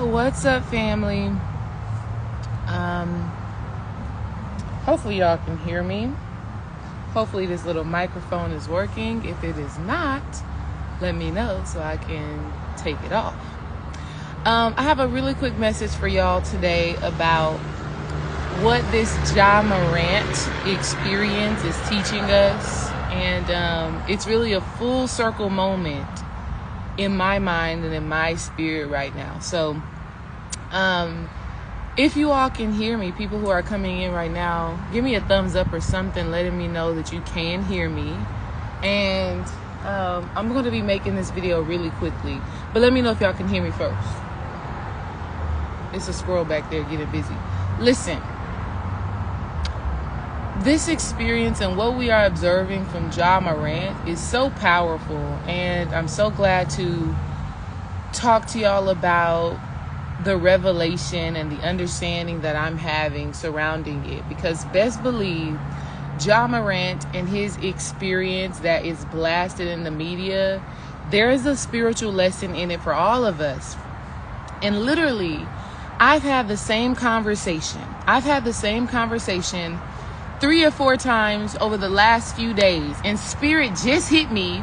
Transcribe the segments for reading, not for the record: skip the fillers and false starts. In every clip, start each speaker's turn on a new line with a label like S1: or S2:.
S1: What's up, family? Hopefully y'all can hear me. Hopefully this little microphone is working. If it is not, let me know so I can take it off. I have a really quick message for y'all today about what this Morant experience is teaching us. And it's really a full circle moment in my mind and in my spirit right now. So if you all can hear me, people who are coming in right now, give me a thumbs up or something letting me know that you can hear me. And I'm going to be making this video really quickly, but let me know if y'all can hear me first. It's a squirrel back there getting busy. Listen, this experience and what we are observing from Morant is so powerful, and I'm so glad to talk to y'all about the revelation and the understanding that I'm having surrounding it, because best believe Morant and his experience that is blasted in the media, there is a spiritual lesson in it for all of us. And literally, I've had the same conversation 3 or 4 times over the last few days, and Spirit just hit me.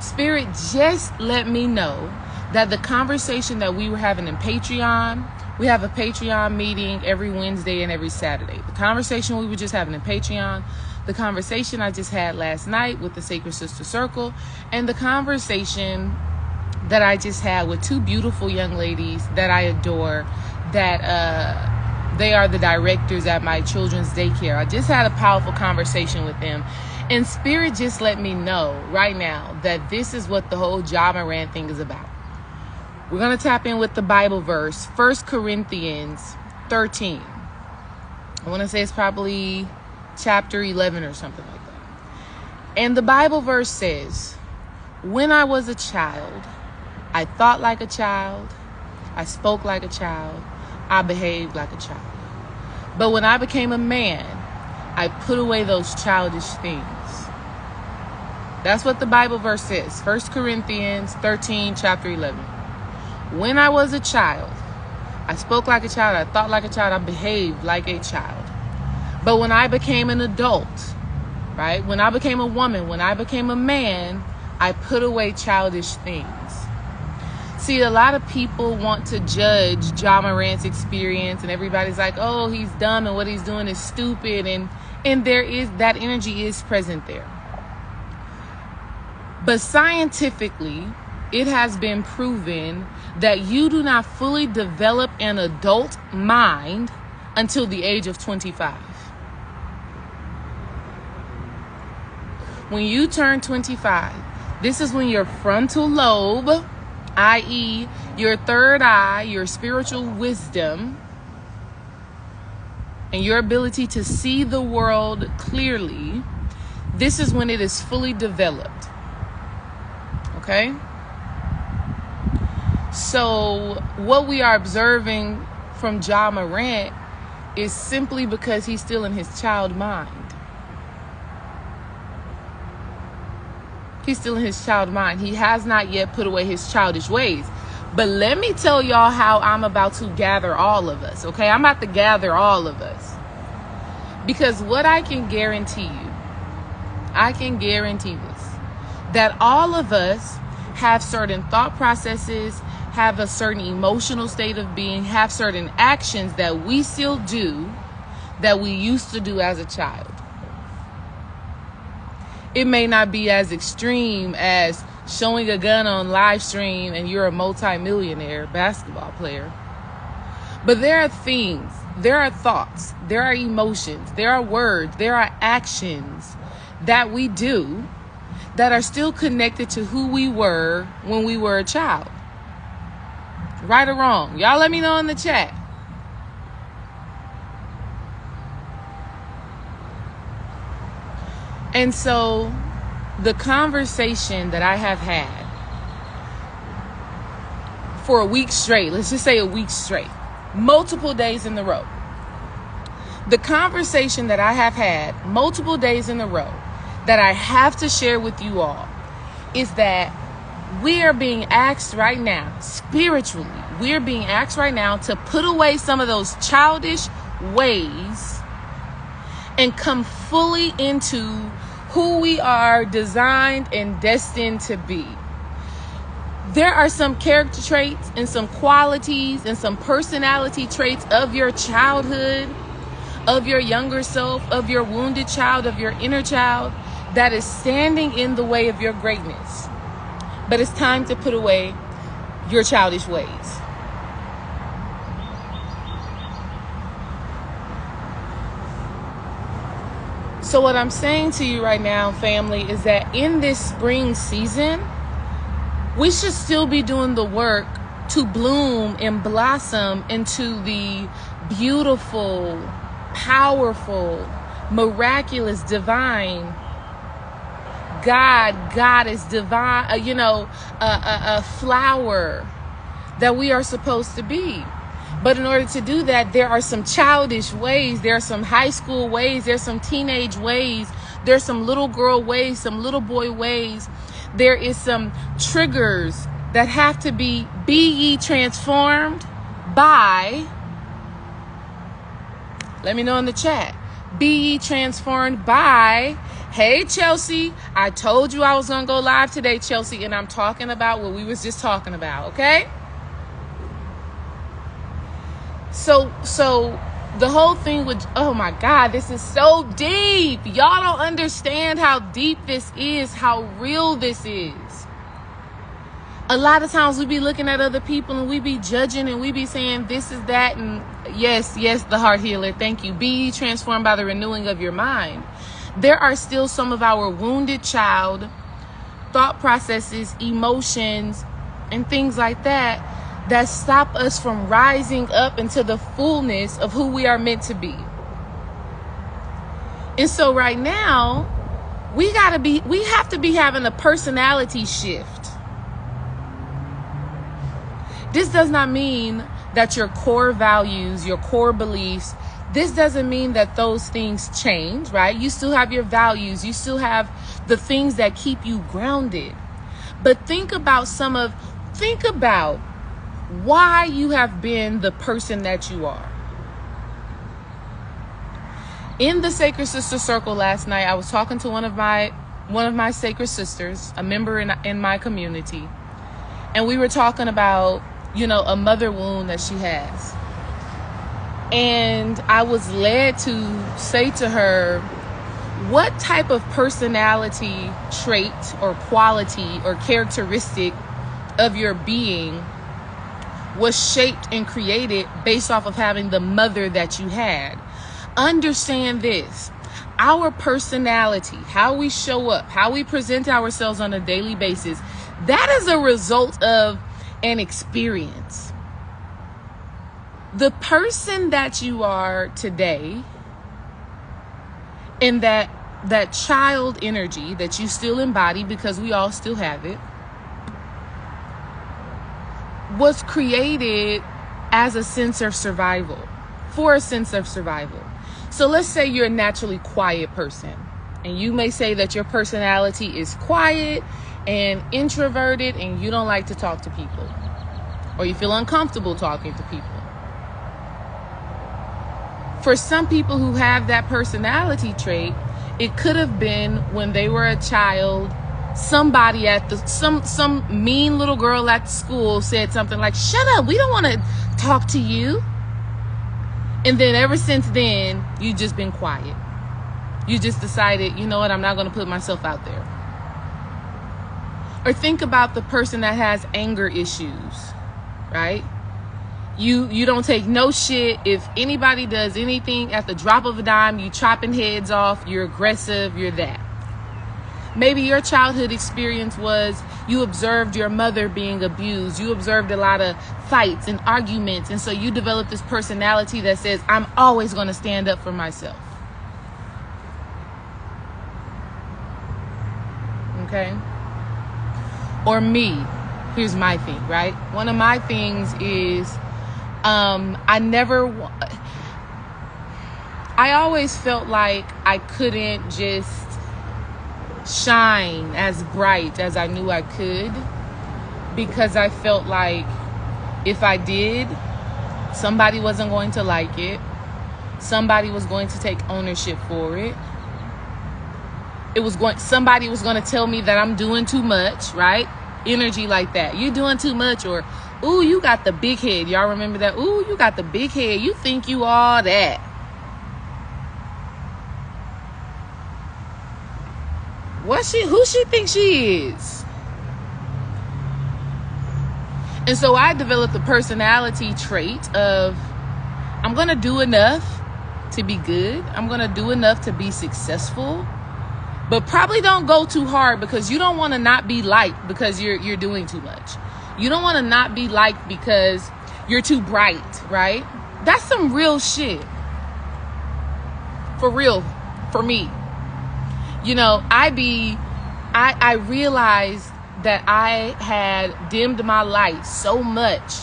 S1: Spirit just let me know that the conversation that we were having in Patreon, we have a Patreon meeting every Wednesday and every Saturday. The conversation we were just having in Patreon, the conversation I just had last night with the Sacred Sister Circle, and the conversation that I just had with 2 beautiful young ladies that I adore, that they are the directors at my children's daycare. I just had a powerful conversation with them. And Spirit just let me know right now that this is what the whole Morant thing is about. We're going to tap in with the Bible verse, 1 Corinthians 13. I want to say it's probably chapter 11 or something like that. And the Bible verse says, "When I was a child, I thought like a child, I spoke like a child, I behaved like a child. But when I became a man, I put away those childish things." That's what the Bible verse says. 1 Corinthians 13, chapter 11. When I was a child, I spoke like a child, I thought like a child, I behaved like a child. But when I became an adult, right? When I became a woman, when I became a man, I put away childish things. See, a lot of people want to judge Morant's experience, and everybody's like, oh, he's dumb and what he's doing is stupid. And there is, that energy is present there. But scientifically, it has been proven that you do not fully develop an adult mind until the age of 25. When you turn 25, this is when your frontal lobe, i.e., your third eye, your spiritual wisdom, and your ability to see the world clearly, this is when it is fully developed. Okay? So what we are observing from Morant is simply because he's still in his child mind. He's still in his child mind. He has not yet put away his childish ways. But let me tell y'all how I'm about to gather all of us, okay? I'm about to gather all of us. Because what I can guarantee you, this, that all of us have certain thought processes, have a certain emotional state of being, have certain actions that we still do that we used to do as a child. It may not be as extreme as showing a gun on live stream and you're a multi-millionaire basketball player. But there are things, there are thoughts, there are emotions, there are words, there are actions that we do that are still connected to who we were when we were a child. Right or wrong? Y'all let me know in the chat. And so the conversation that I have had for a week straight, let's just say a week straight, multiple days in a row. The conversation that I have had multiple days in a row that I have to share with you all is that we are being asked right now, spiritually, we're being asked right now to put away some of those childish ways and come fully into who we are designed and destined to be. There are some character traits and some qualities and some personality traits of your childhood, of your younger self, of your wounded child, of your inner child, that is standing in the way of your greatness. But it's time to put away your childish ways. So what I'm saying to you right now, family, is that in this spring season, we should still be doing the work to bloom and blossom into the beautiful, powerful, miraculous, divine, goddess, divine, a flower that we are supposed to be. But in order to do that, there are some childish ways. There are some high school ways. There's some teenage ways. There's some little girl ways, some little boy ways. There is some triggers that have to be ye transformed by, let me know in the chat, be ye transformed by, hey, Chelsea, I told you I was going to go live today, Chelsea, and I'm talking about what we was just talking about, okay? So the whole thing with, oh my God, this is so deep. Y'all don't understand how deep this is, how real this is. A lot of times we be looking at other people and we be judging and we be saying this is that. And yes, the heart healer. Thank you. Be transformed by the renewing of your mind. There are still some of our wounded child thought processes, emotions, and things like that stop us from rising up into the fullness of who we are meant to be. And so right now, we have to be having a personality shift. This does not mean that your core values, your core beliefs, this doesn't mean that those things change, right? You still have your values. You still have the things that keep you grounded. But think about why you have been the person that you are. In the Sacred Sister Circle last night, I was talking to one of my sacred sisters, a member in my community, and we were talking about, a mother wound that she has. And I was led to say to her, what type of personality trait or quality or characteristic of your being was shaped and created based off of having the mother that you had? Understand this. Our personality, how we show up, how we present ourselves on a daily basis, that is a result of an experience. The person that you are today and that child energy that you still embody, because we all still have it, was created as a sense of survival, for a sense of survival. So let's say you're a naturally quiet person, and you may say that your personality is quiet and introverted and you don't like to talk to people, or you feel uncomfortable talking to people. For some people who have that personality trait, it could have been when they were a child, somebody some mean little girl at school said something like, shut up, we don't want to talk to you. And then ever since then, you've just been quiet. You just decided, you know what, I'm not going to put myself out there. Or think about the person that has anger issues, right? You don't take no shit. If anybody does anything at the drop of a dime, you chopping heads off, you're aggressive, you're that. Maybe your childhood experience was you observed your mother being abused. You observed a lot of fights and arguments. And so you developed this personality that says, I'm always going to stand up for myself. Okay? Or me. Here's my thing, right? One of my things is I always felt like I couldn't just shine as bright as I knew I could because I felt like if I did, somebody wasn't going to like it. Somebody was going to take ownership for it. Somebody was going to tell me that I'm doing too much, right? Energy like that. You're doing too much, or, ooh, you got the big head. Y'all remember that? Ooh, you got the big head. You think you all that. Who she thinks she is? And so I developed the personality trait of, I'm going to do enough to be good. I'm going to do enough to be successful. But probably don't go too hard, because you don't want to not be liked because you're doing too much. You don't want to not be liked because you're too bright, right? That's some real shit. For real, for me. You know, I realized that I had dimmed my light so much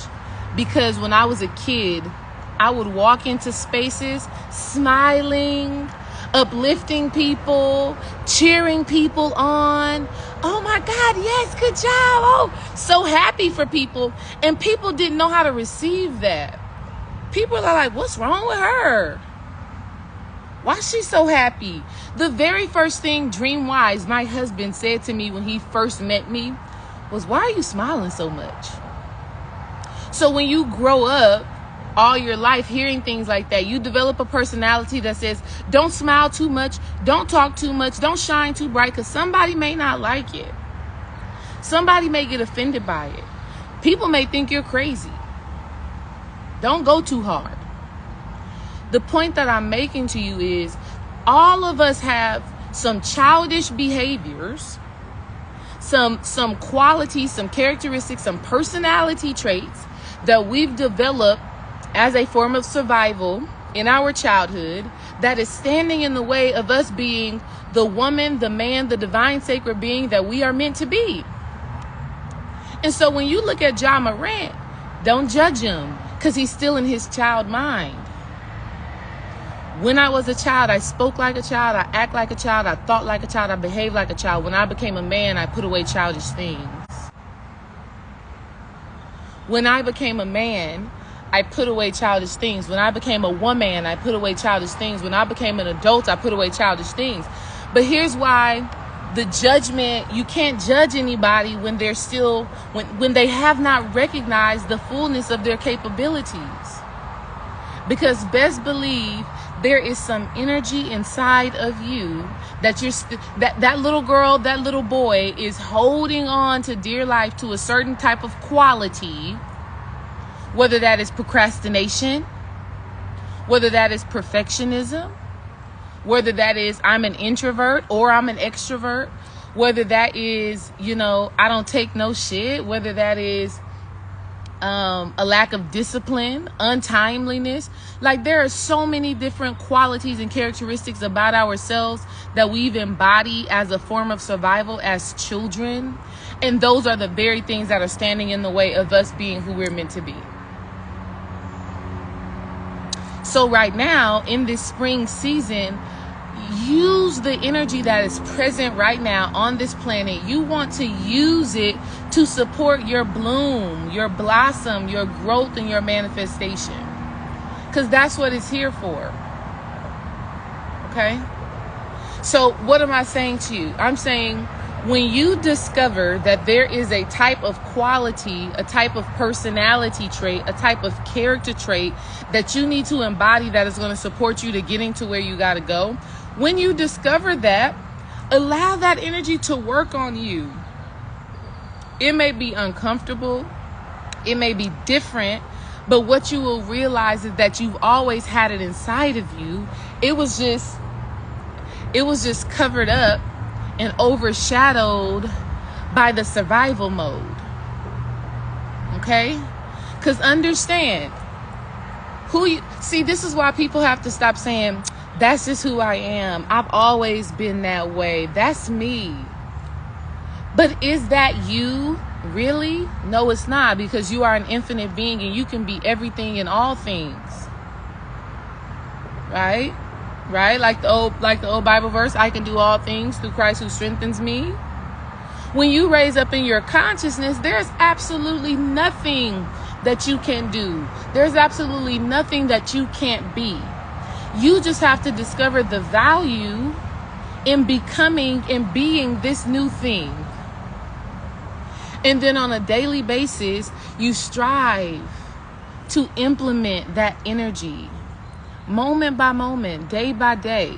S1: because when I was a kid, I would walk into spaces smiling, uplifting people, cheering people on. Oh my God, yes, good job. Oh, so happy for people. And people didn't know how to receive that. People are like, what's wrong with her? Why is she so happy? The very first thing Dreamwise, my husband, said to me when he first met me was, why are you smiling so much? So when you grow up all your life hearing things like that, you develop a personality that says, don't smile too much, don't talk too much, don't shine too bright, because somebody may not like it. Somebody may get offended by it. People may think you're crazy. Don't go too hard. The point that I'm making to you is all of us have some childish behaviors, some qualities, some characteristics, some personality traits that we've developed as a form of survival in our childhood that is standing in the way of us being the woman, the man, the divine sacred being that we are meant to be. And so when you look at Ja Morant, don't judge him because he's still in his child mind. When I was a child, I spoke like a child, I act like a child, I thought like a child, I behaved like a child. When I became a man, I put away childish things. When I became a man, I put away childish things. When I became a woman, I put away childish things. When I became an adult, I put away childish things. But here's why the judgment, you can't judge anybody when they're still, when they have not recognized the fullness of their capabilities. Because best believe there is some energy inside of you that that little girl, that little boy is holding on to dear life to a certain type of quality, whether that is procrastination, whether that is perfectionism, whether that is I'm an introvert or I'm an extrovert, whether that is, I don't take no shit, whether that is a lack of discipline, untimeliness. Like there are so many different qualities and characteristics about ourselves that we've embodied as a form of survival as children. And those are the very things that are standing in the way of us being who we're meant to be. So right now in this spring season, use the energy that is present right now on this planet. You want to use it to support your bloom, your blossom, your growth, and your manifestation. Because that's what it's here for. Okay? So what am I saying to you? I'm saying when you discover that there is a type of quality, a type of personality trait, a type of character trait that you need to embody that is going to support you to getting to where you got to go, when you discover that, allow that energy to work on you. It may be uncomfortable. It may be different. But what you will realize is that you've always had it inside of you. It was just covered up and overshadowed by the survival mode. Okay? Because understand, this is why people have to stop saying, that's just who I am. I've always been that way. That's me. But is that you really? No, it's not, because you are an infinite being and you can be everything in all things. Right? Right? Like the old Bible verse, I can do all things through Christ who strengthens me. When you raise up in your consciousness, there's absolutely nothing that you can do. There's absolutely nothing that you can't be. You just have to discover the value in becoming and being this new thing. And then on a daily basis, you strive to implement that energy, moment by moment, day by day.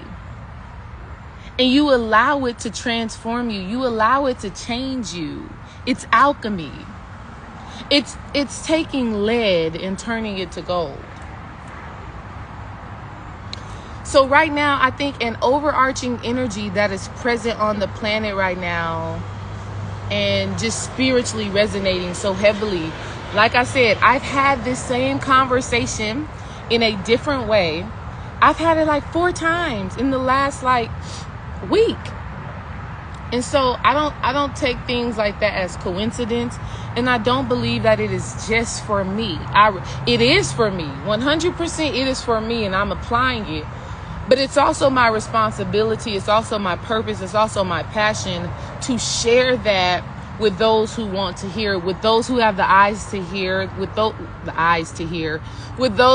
S1: And you allow it to transform you. You allow it to change you. It's alchemy. It's taking lead and turning it to gold. So right now, I think an overarching energy that is present on the planet right now and just spiritually resonating so heavily. Like I said, I've had this same conversation in a different way. I've had it like 4 times in the last week. And so I don't take things like that as coincidence. And I don't believe that it is just for me. It is for me. 100% it is for me, and I'm applying it. But it's also my responsibility. It's also my purpose. It's also my passion to share that with those who want to hear, with those who have the eyes to hear, with those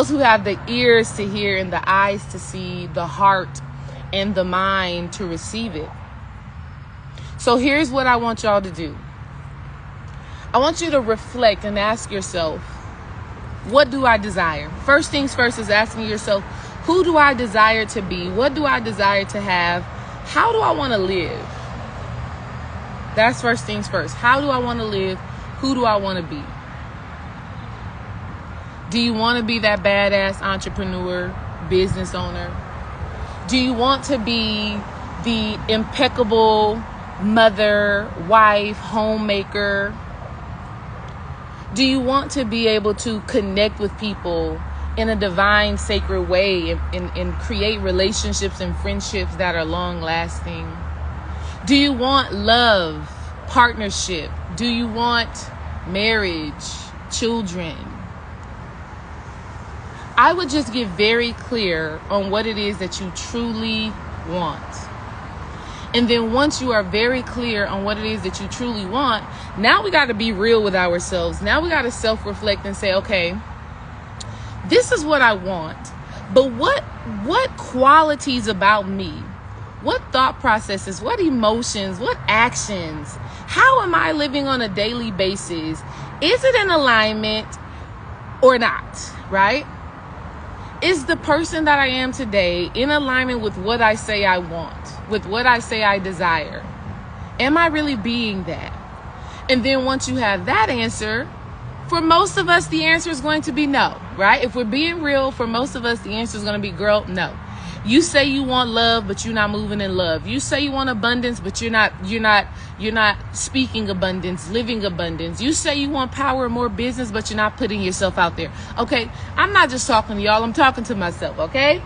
S1: who have the ears to hear and the eyes to see, the heart and the mind to receive it. So here's what I want y'all to do. I want you to reflect and ask yourself, what do I desire? First things first is asking yourself, who do I desire to be? What do I desire to have? How do I want to live? That's first things first. How do I want to live? Who do I want to be? Do you want to be that badass entrepreneur, business owner? Do you want to be the impeccable mother, wife, homemaker? Do you want to be able to connect with people in a divine, sacred way and create relationships and friendships that are long lasting? Do you want love, partnership? Do you want marriage, children? I would just get very clear on what it is that you truly want. And then once you are very clear on what it is that you truly want, now we got to be real with ourselves. Now we got to self-reflect and say, okay, this is what I want, but what qualities about me, what thought processes, what emotions, what actions, how am I living on a daily basis? Is it in alignment or not, right? Is the person that I am today in alignment with what I say I want, with what I say I desire? Am I really being that? And then once you have that answer, for most of us, the answer is going to be no, right? If we're being real, for most of us, the answer is going to be, girl, no. You say you want love, but you're not moving in love. You say you want abundance, but you're not speaking abundance, living abundance. You say you want power and more business, but you're not putting yourself out there. Okay, I'm not just talking to y'all, I'm talking to myself, okay?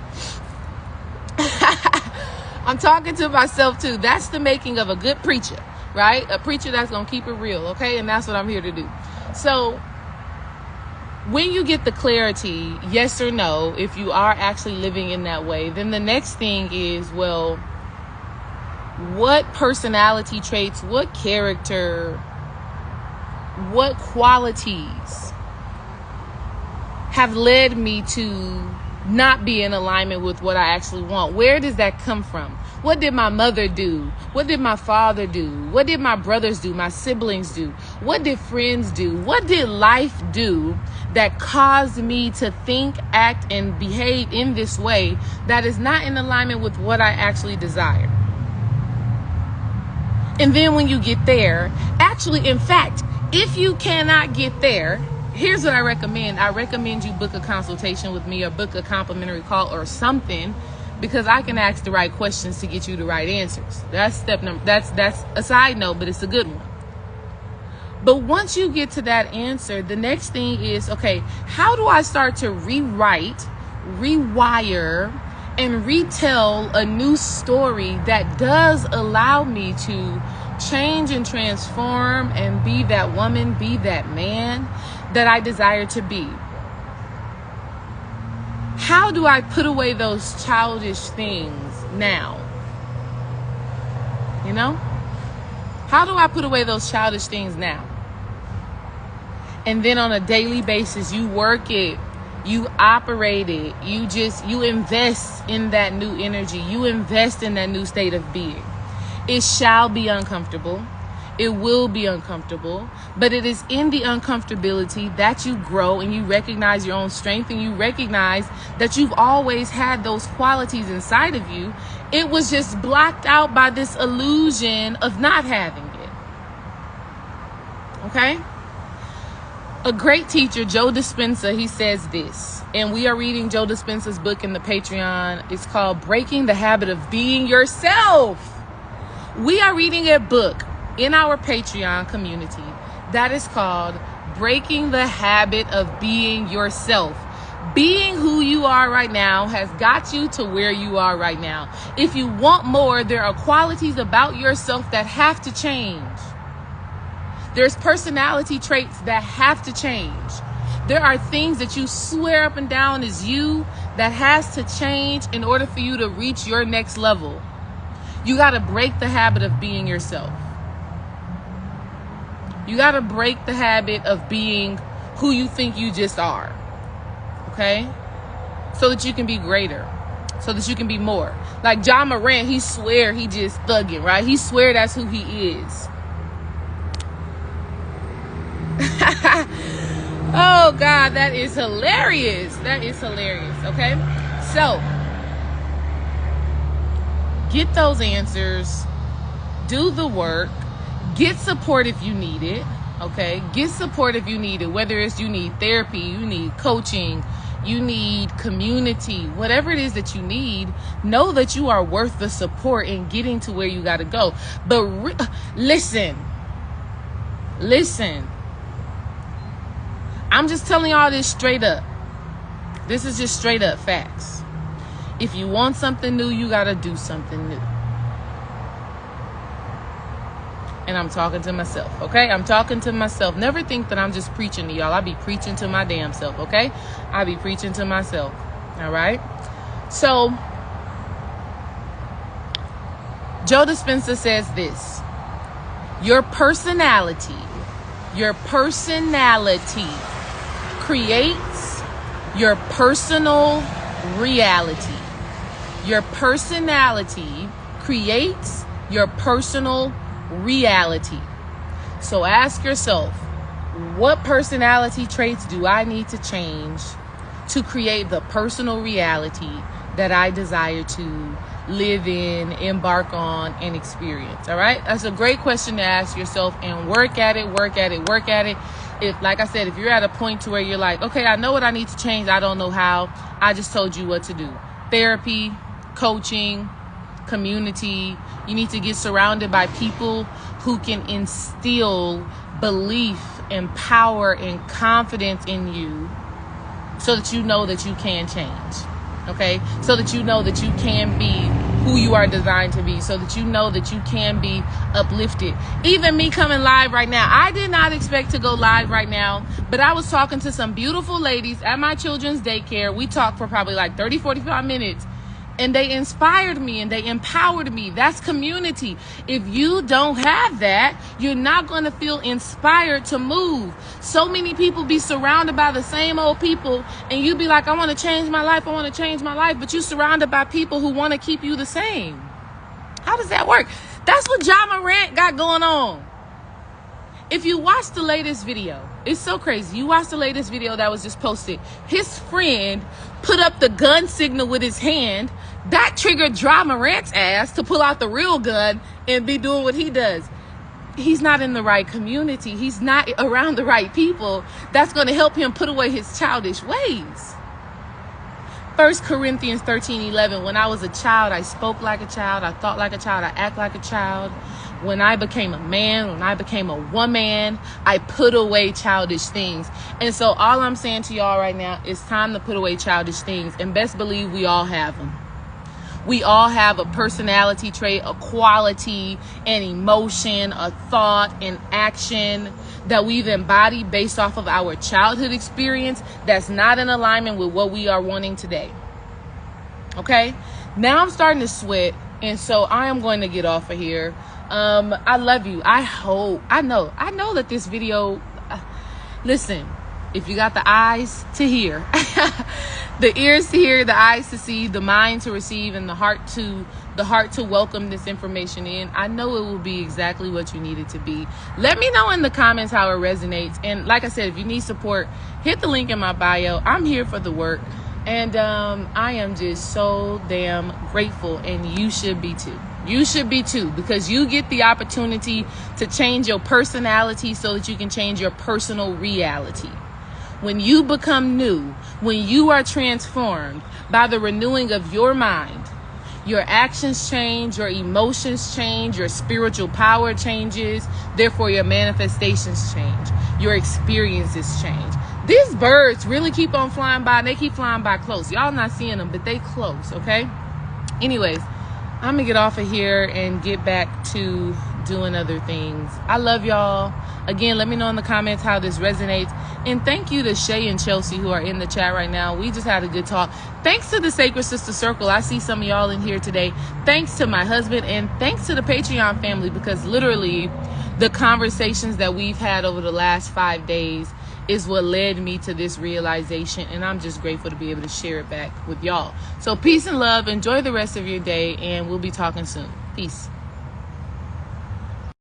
S1: I'm talking to myself too. That's the making of a good preacher, right? A preacher that's going to keep it real, okay? And that's what I'm here to do. So when you get the clarity, yes or no, if you are actually living in that way, then the next thing is, well, what personality traits, what character, what qualities have led me to not be in alignment with what I actually want? Where does that come from? What did my mother do? What did my father do? What did my brothers do? My siblings do? What did friends do? What did life do that caused me to think, act, and behave in this way that is not in alignment with what I actually desire? And then when you get there, actually, in fact, if you cannot get there, here's what I recommend. I recommend you book a consultation with me or book a complimentary call or something, because I can ask the right questions to get you the right answers. That's step number. That's a side note, but it's a good one. But once you get to that answer, the next thing is, okay, how do I start to rewrite, rewire, and retell a new story that does allow me to change and transform and be that woman, be that man that I desire to be? How do I put away those childish things now? You know? How do I put away those childish things now? And then on a daily basis, you work it, you operate it, you invest in that new energy, you invest in that new state of being. It shall be uncomfortable. It will be uncomfortable, but it is in the uncomfortability that you grow and you recognize your own strength and you recognize that you've always had those qualities inside of you. It was just blocked out by this illusion of not having it. Okay? A great teacher, Joe Dispenza, he says this, and we are reading Joe Dispenza's book in the Patreon. It's called Breaking the Habit of Being Yourself. We are reading a book in our Patreon community that is called Breaking the Habit of Being Yourself. Being who you are right now has got you to where you are right now. If you want more, there are qualities about yourself that have to change. There's personality traits that have to change. There are things that you swear up and down is you that has to change in order for you to reach your next level. You got to break the habit of being yourself. You got to break the habit of being who you think you just are. Okay? So that you can be greater. So that you can be more. Like John Morant, he swear he just thugging, right? He swear that's who he is. Oh God, that is hilarious. That is hilarious. Okay? So, get those answers. Do the work. Get support if you need it. Okay? Get support if you need it. Whether it's you need therapy, you need coaching, you need community, whatever it is that you need, know that you are worth the support in getting to where you got to go. But listen. I'm just telling y'all this straight up. This is just straight up facts. If you want something new, you got to do something new. And I'm talking to myself, okay? I'm talking to myself. Never think that I'm just preaching to y'all. I be preaching to my damn self, okay? I be preaching to myself, all right? So, Joe Dispenza says this. Your personality creates your personal reality. Your personality creates your personal reality. So ask yourself, what personality traits do I need to change to create the personal reality that I desire to live in, embark on, and experience? All right? That's a great question to ask yourself, and work at it. If, like I said, if you're at a point to where you're like, okay, I know what I need to change, I don't know how, I just told you what to do. Therapy, coaching, community. You need to get surrounded by people who can instill belief and power and confidence in you so that you know that you can change. Okay? So that you know that you can be who you are designed to be, so that you know that you can be uplifted. Even me coming live right now, I did not expect to go live right now, but I was talking to some beautiful ladies at my children's daycare. We talked for probably like 30, 45 minutes, and they inspired me and they empowered me. That's community. If you don't have that, you're not going to feel inspired to move. So many people be surrounded by the same old people, and you be like, I want to change my life, but you're surrounded by people who want to keep you the same. How does that work? That's what John Morant got going on. If you watch the latest video, it's so crazy. You watch the latest video that was just posted. His friend put up the gun signal with his hand. That triggered John Morant's ass to pull out the real gun and be doing what he does. He's not in the right community. He's not around the right people that's going to help him put away his childish ways. 1 Corinthians 13:11. When I was a child, I spoke like a child. I thought like a child. I act like a child. When I became a man, when I became a woman, I put away childish things. And so all I'm saying to y'all right now, it's time to put away childish things. And best believe we all have them. We all have a personality trait, a quality, an emotion, a thought, an action that we've embodied based off of our childhood experience that's not in alignment with what we are wanting today. Okay? Now I'm starting to sweat, and so I am going to get off of here. I love you. I know that this video, listen, if you got the eyes to hear, the ears to hear, the eyes to see, the mind to receive, and the heart to welcome this information in, I know it will be exactly what you need it to be. Let me know in the comments how it resonates. And like I said, if you need support, hit the link in my bio. I'm here for the work. And I am just so damn grateful, and you should be too. You should be too, because you get the opportunity to change your personality so that you can change your personal reality. When you become new, when you are transformed by the renewing of your mind, your actions change, your emotions change, your spiritual power changes, therefore your manifestations change, your experiences change. These birds really keep on flying by, and they keep flying by close. Y'all not seeing them, but they close, okay? Anyways, I'm gonna get off of here and get back to doing other things. I love y'all. Again, let me know in the comments how this resonates. And thank you to Shay and Chelsea who are in the chat right now. We just had a good talk. Thanks to the Sacred Sister Circle. I see some of y'all in here today. Thanks to my husband, and thanks to the Patreon family, because literally the conversations that we've had over the last 5 days is what led me to this realization, and I'm just grateful to be able to share it back with y'all. So peace and love. Enjoy the rest of your day, and we'll be talking soon. Peace.